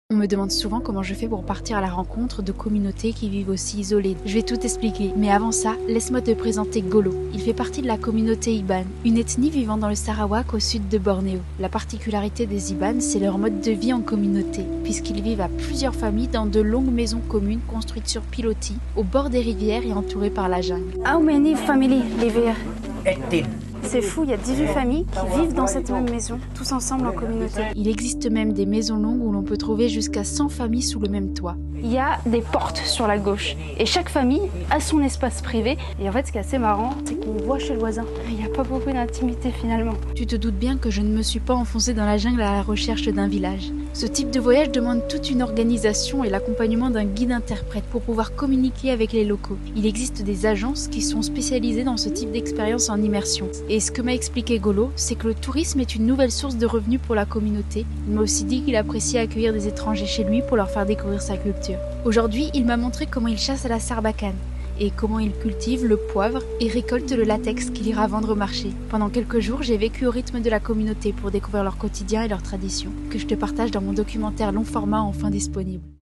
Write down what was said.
On me demande souvent comment je fais pour partir à la rencontre de communautés qui vivent aussi isolées. Je vais tout expliquer, mais avant ça, laisse-moi te présenter Golo. Il fait partie de la communauté Iban, une ethnie vivant dans le Sarawak au sud de Bornéo. La particularité des Iban, c'est leur mode de vie en communauté, puisqu'ils vivent à plusieurs familles dans de longues maisons communes construites sur pilotis, au bord des rivières et entourées par la jungle. How many family live here? 18. C'est fou, il y a 18 familles qui vivent dans cette même maison, tous ensemble en communauté. Il existe même des maisons longues où l'on peut trouver jusqu'à 100 familles sous le même toit. Il y a des portes sur la gauche et chaque famille a son espace privé. Et en fait, ce qui est assez marrant, c'est qu'on voit chez le voisin. Il n'y a pas beaucoup d'intimité finalement. Tu te doutes bien que je ne me suis pas enfoncée dans la jungle à la recherche d'un village. Ce type de voyage demande toute une organisation et l'accompagnement d'un guide-interprète pour pouvoir communiquer avec les locaux. Il existe des agences qui sont spécialisées dans ce type d'expérience en immersion. Et ce que m'a expliqué Golo, c'est que le tourisme est une nouvelle source de revenus pour la communauté. Il m'a aussi dit qu'il appréciait accueillir des étrangers chez lui pour leur faire découvrir sa culture. Aujourd'hui, il m'a montré comment il chasse à la sarbacane et comment il cultive le poivre et récolte le latex qu'il ira vendre au marché. Pendant quelques jours, j'ai vécu au rythme de la communauté pour découvrir leur quotidien et leurs traditions, que je te partage dans mon documentaire long format enfin disponible.